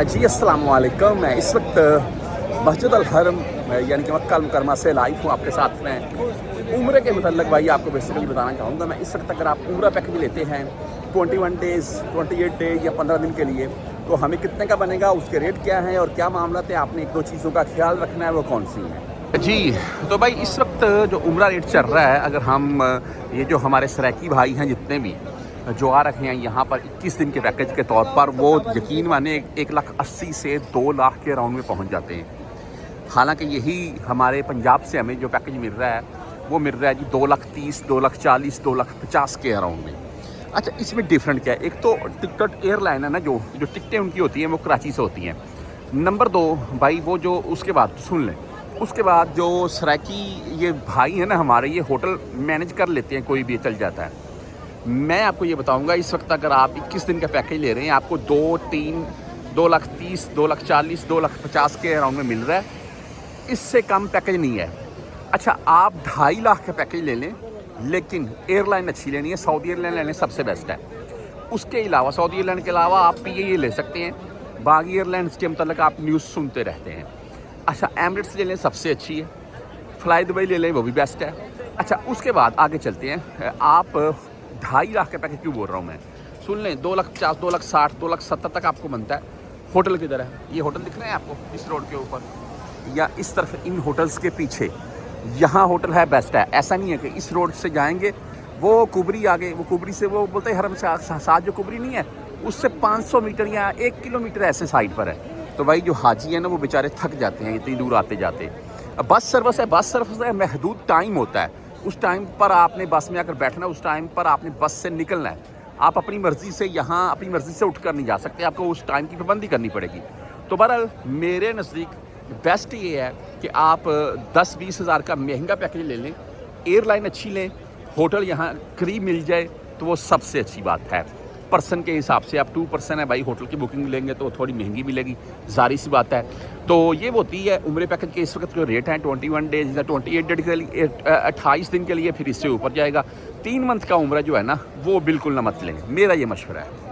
جی السلام علیکم. میں اس وقت مسجد الحرم یعنی کہ مکہ المکرمہ سے لائیو ہوں آپ کے ساتھ میں. عمرے کے متعلق بھائی آپ کو بیسیکلی بتانا چاہوں گا. میں اس وقت اگر آپ عمرہ پیکج لیتے ہیں 21 ڈیز 28 ڈیز یا 15 دن کے لیے تو ہمیں کتنے کا بنے گا, اس کے ریٹ کیا ہیں اور کیا معاملات ہیں, آپ نے ایک دو چیزوں کا خیال رکھنا ہے, وہ کون سی ہیں. جی تو بھائی اس وقت جو عمرہ ریٹ چل رہا ہے, اگر ہم یہ جو ہمارے سرائکی بھائی ہیں جتنے بھی جو آ رکھے ہیں یہاں پر 21 دن کے پیکج کے طور پر, وہ یقین مانے 1,80,000 سے 2,00,000 کے راؤنڈ میں پہنچ جاتے ہیں. حالانکہ یہی ہمارے پنجاب سے ہمیں جو پیکج مل رہا ہے وہ مل رہا ہے جی 2,30,000 2,40,000 2,50,000 کے اراؤنڈ میں. اچھا اس میں ڈیفرنٹ کیا ہے, ایک تو ٹکٹ ایئر لائن ہے نا, جو ٹکٹیں ان کی ہوتی ہیں وہ کراچی سے ہوتی ہیں. نمبر 2 بھائی وہ جو اس کے بعد سن لیں, اس کے بعد جو سرائکی یہ بھائی ہیں نا ہمارے, یہ ہوٹل مینیج کر لیتے ہیں, کوئی بھی چل جاتا ہے. میں آپ کو یہ بتاؤں گا اس وقت اگر آپ 21 دن کا پیکج لے رہے ہیں آپ کو 2,30,000 2,40,000 2,50,000 کے اراؤنڈ میں مل رہا ہے. اس سے کم پیکج نہیں ہے. اچھا آپ 2,50,000 کا پیکج لے لیں, لیکن ایئر لائن اچھی لینی ہے, سعودی ایئر لائن لینے سب سے بیسٹ ہے. اس کے علاوہ سعودی ایئر لائن کے علاوہ آپ پی اے لے سکتے ہیں. باقی ایئر لائنس کے متعلق آپ نیوز سنتے رہتے ہیں. اچھا ایمریٹس لے لیں, سب سے اچھی ہے. فلائی دبئی لے لیں, وہ بھی بیسٹ ہے. اچھا اس کے بعد آگے چلتے ہیں. آپ 2,50,000 کا پیکج کیوں بول رہا ہوں میں, سن لیں 2,50,000 2,60,000 2,70,000 تک آپ کو بنتا ہے. ہوٹل کدھر ہے, یہ ہوٹل دکھ رہے ہیں آپ کو اس روڈ کے اوپر یا اس طرف ان ہوٹلز کے پیچھے, یہاں ہوٹل ہے بیسٹ ہے. ایسا نہیں ہے کہ اس روڈ سے جائیں گے وہ کبری آگے, وہ کبری سے وہ بولتے ہیں حرم ساتھ جو کبری نہیں ہے اس سے 500 میٹر یا 1 کلومیٹر ایسے سائڈ پر ہے. تو بھائی جو حاجی ہیں نا وہ بیچارے تھک جاتے ہیں اتنی دور آتے جاتے. بس سروس ہے, بس سروس ہے, محدود ٹائم ہوتا ہے. اس ٹائم پر آپ نے بس میں اگر بیٹھنا, اس ٹائم پر آپ نے بس سے نکلنا ہے. آپ اپنی مرضی سے یہاں اپنی مرضی سے اٹھ کر نہیں جا سکتے, آپ کو اس ٹائم کی پابندی کرنی پڑے گی. تو بہرحال میرے نزدیک بیسٹ یہ ہے کہ آپ 10-20 ہزار کا مہنگا پیکج لے لیں, ایئر لائن اچھی لیں, ہوٹل یہاں قریب مل جائے تو وہ سب سے اچھی بات ہے. پرسن کے حساب سے آپ 2 پرسن ہے بھائی, ہوٹل کی بکنگ لیں گے تو تھوڑی مہنگی ملے گی, ظاہر سی بات ہے. تو یہ ہوتی ہے عمرے پیکج کے اس وقت جو ریٹ ہیں 21 ڈیز یا 28 ڈیز کے لیے, 28 دن کے لیے, پھر اس سے اوپر جائے گا. 3 منتھ کا عمرہ جو ہے نا وہ بالکل نہ مت لیں, میرا یہ مشورہ ہے.